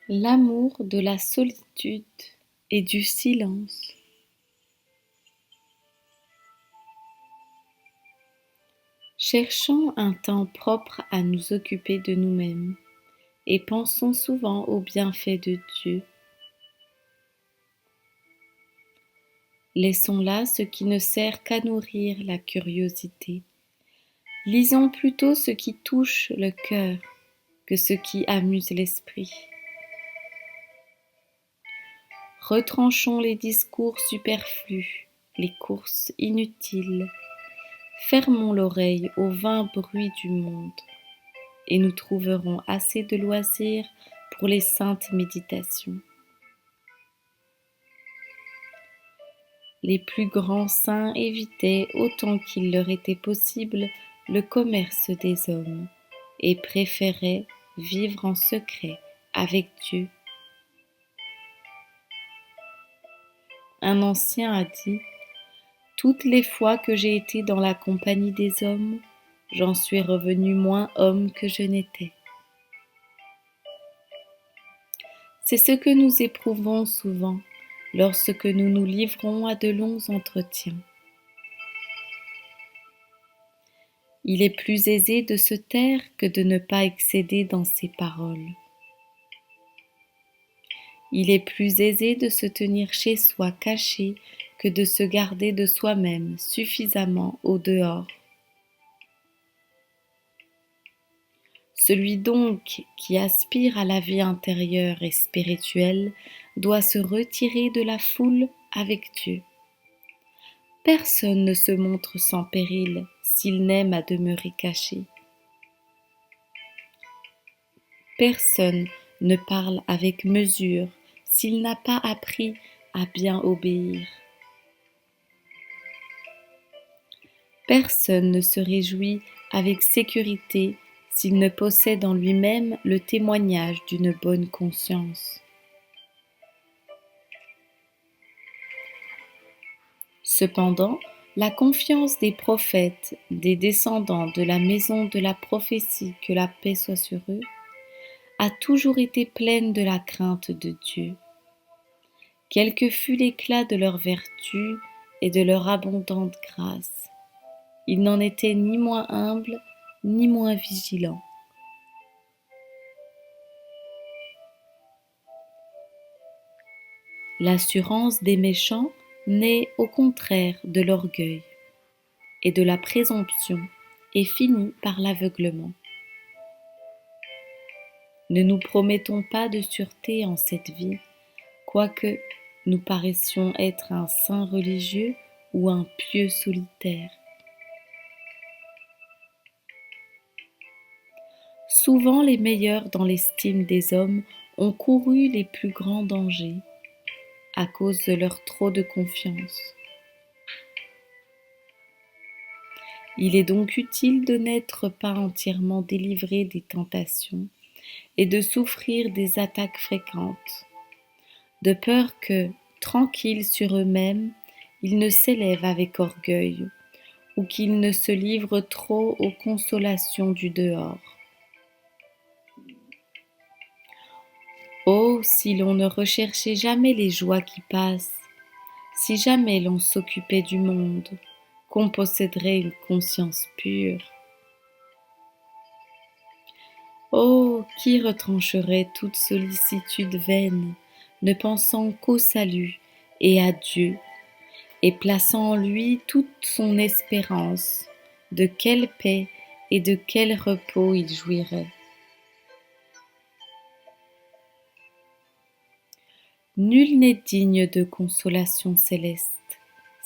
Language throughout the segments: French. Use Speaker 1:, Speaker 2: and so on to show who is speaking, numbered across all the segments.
Speaker 1: L'amour de la solitude et du silence. Cherchons un temps propre à nous occuper de nous-mêmes et pensons souvent aux bienfaits de Dieu. Laissons là ce qui ne sert qu'à nourrir la curiosité. Lisons plutôt ce qui touche le cœur que ce qui amuse l'esprit. Retranchons les discours superflus, les courses inutiles. Fermons l'oreille aux vains bruits du monde, et nous trouverons assez de loisirs pour les saintes méditations. Les plus grands saints évitaient autant qu'il leur était possible le commerce des hommes, et préféraient vivre en secret avec Dieu. Un ancien a dit: toutes les fois que j'ai été dans la compagnie des hommes, j'en suis revenu moins homme que je n'étais. C'est ce que nous éprouvons souvent lorsque nous nous livrons à de longs entretiens. Il est plus aisé de se taire que de ne pas excéder dans ses paroles. Il est plus aisé de se tenir chez soi caché que de se garder de soi-même suffisamment au dehors. Celui donc qui aspire à la vie intérieure et spirituelle doit se retirer de la foule avec Dieu. Personne ne se montre sans péril s'il n'aime à demeurer caché. Personne ne parle avec mesure s'il n'a pas appris à bien obéir. Personne ne se réjouit avec sécurité s'il ne possède en lui-même le témoignage d'une bonne conscience. Cependant, la confiance des prophètes, des descendants de la maison de la prophétie, que la paix soit sur eux, a toujours été pleine de la crainte de Dieu. Quel que fût l'éclat de leur vertu et de leur abondante grâce, ils n'en étaient ni moins humbles, ni moins vigilants. L'assurance des méchants naît au contraire de l'orgueil et de la présomption et finit par l'aveuglement. Ne nous promettons pas de sûreté en cette vie, quoique nous paraissions être un saint religieux ou un pieux solitaire. Souvent les meilleurs dans l'estime des hommes ont couru les plus grands dangers à cause de leur trop de confiance. Il est donc utile de n'être pas entièrement délivré des tentations et de souffrir des attaques fréquentes, de peur que, tranquilles sur eux-mêmes, ils ne s'élèvent avec orgueil ou qu'ils ne se livrent trop aux consolations du dehors. Oh, si l'on ne recherchait jamais les joies qui passent, si jamais l'on s'occupait du monde, qu'on posséderait une conscience pure. Oh, qui retrancherait toute sollicitude vaine, ne pensant qu'au salut et à Dieu, et plaçant en lui toute son espérance, de quelle paix et de quel repos il jouirait. Nul n'est digne de consolation céleste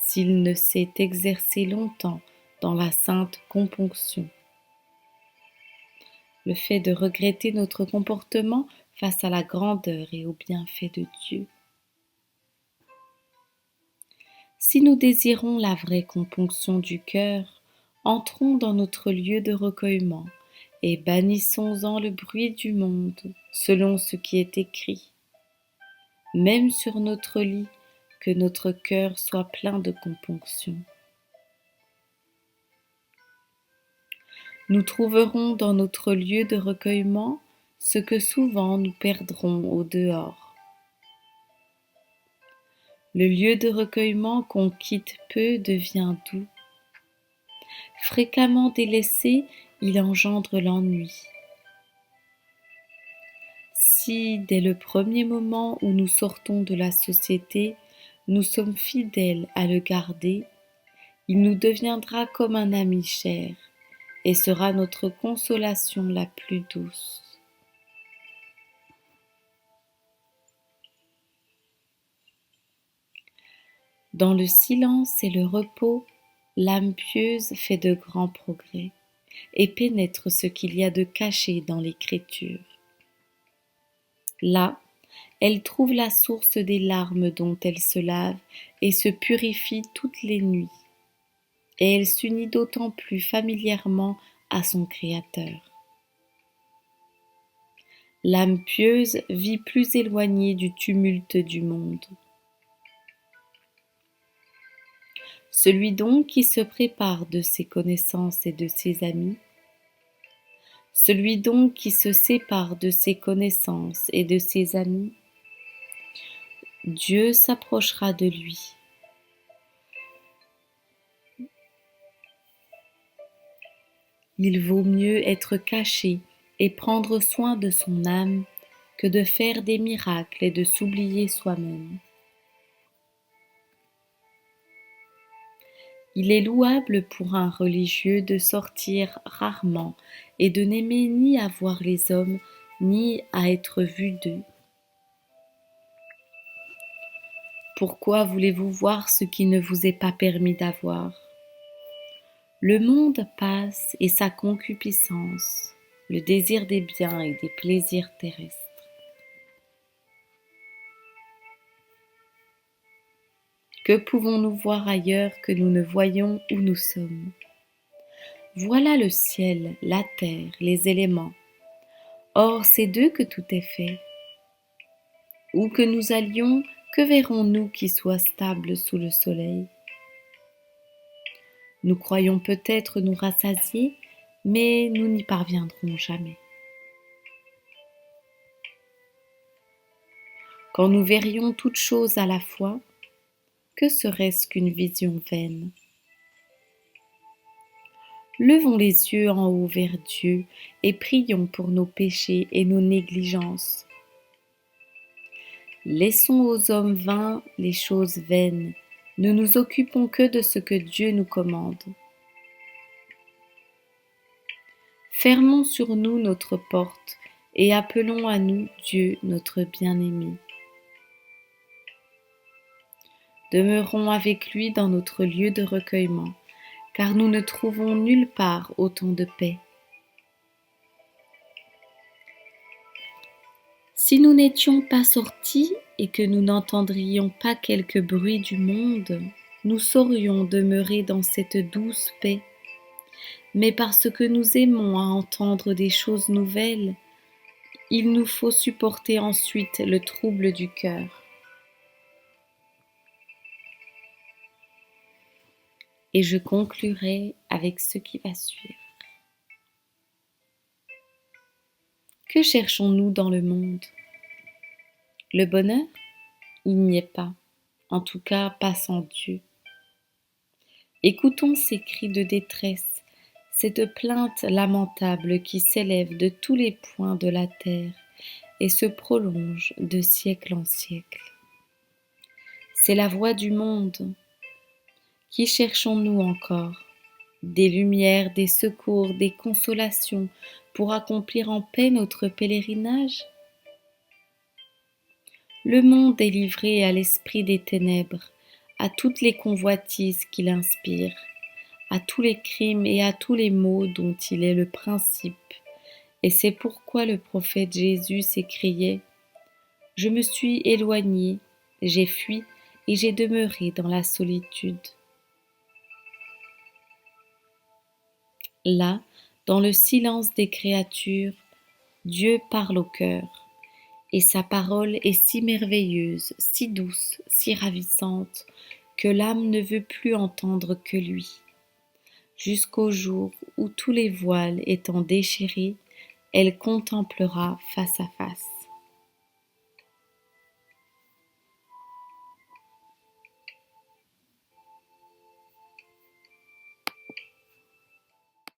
Speaker 1: s'il ne s'est exercé longtemps dans la sainte componction. Le fait de regretter notre comportement face à la grandeur et aux bienfaits de Dieu. Si nous désirons la vraie componction du cœur, entrons dans notre lieu de recueillement et bannissons-en le bruit du monde, selon ce qui est écrit. Même sur notre lit, que notre cœur soit plein de componction. Nous trouverons dans notre lieu de recueillement ce que souvent nous perdrons au dehors. Le lieu de recueillement qu'on quitte peu devient doux. Fréquemment délaissé, il engendre l'ennui. Si, dès le premier moment où nous sortons de la société, nous sommes fidèles à le garder, il nous deviendra comme un ami cher et sera notre consolation la plus douce. Dans le silence et le repos, l'âme pieuse fait de grands progrès et pénètre ce qu'il y a de caché dans l'écriture. Là, elle trouve la source des larmes dont elle se lave et se purifie toutes les nuits, et elle s'unit d'autant plus familièrement à son Créateur. L'âme pieuse vit plus éloignée du tumulte du monde. Celui donc qui se prépare de ses connaissances et de ses amis, celui donc qui se sépare de ses connaissances et de ses amis, Dieu s'approchera de lui. Il vaut mieux être caché et prendre soin de son âme que de faire des miracles et de s'oublier soi-même. Il est louable pour un religieux de sortir rarement et de n'aimer ni à voir les hommes ni à être vu d'eux. Pourquoi voulez-vous voir ce qui ne vous est pas permis d'avoir? Le monde passe et sa concupiscence, le désir des biens et des plaisirs terrestres. Que pouvons-nous voir ailleurs que nous ne voyons où nous sommes? Voilà le ciel, la terre, les éléments. Or, c'est d'eux que tout est fait. Où que nous allions, que verrons-nous qui soit stable sous le soleil? Nous croyons peut-être nous rassasier, mais nous n'y parviendrons jamais. Quand nous verrions toutes choses à la fois, que serait-ce qu'une vision vaine? Levons les yeux en haut vers Dieu et prions pour nos péchés et nos négligences. Laissons aux hommes vains les choses vaines, ne nous occupons que de ce que Dieu nous commande. Fermons sur nous notre porte et appelons à nous Dieu notre bien-aimé. Demeurons avec lui dans notre lieu de recueillement, car nous ne trouvons nulle part autant de paix. Si nous n'étions pas sortis et que nous n'entendrions pas quelque bruit du monde, nous saurions demeurer dans cette douce paix. Mais parce que nous aimons à entendre des choses nouvelles, il nous faut supporter ensuite le trouble du cœur. Et je conclurai avec ce qui va suivre. Que cherchons-nous dans le monde? Le bonheur? Il n'y est pas, en tout cas pas sans Dieu. Écoutons ces cris de détresse, cette plainte lamentable qui s'élève de tous les points de la terre et se prolonge de siècle en siècle. C'est la voix du monde. Qui cherchons-nous encore? Des lumières, des secours, des consolations pour accomplir en paix notre pèlerinage? Le monde est livré à l'esprit des ténèbres, à toutes les convoitises qu'il inspire, à tous les crimes et à tous les maux dont il est le principe. Et c'est pourquoi le prophète Jésus s'écriait: « Je me suis éloigné, j'ai fui et j'ai demeuré dans la solitude. » Là, dans le silence des créatures, Dieu parle au cœur, et sa parole est si merveilleuse, si douce, si ravissante, que l'âme ne veut plus entendre que lui, jusqu'au jour où tous les voiles étant déchirés, elle contemplera face à face.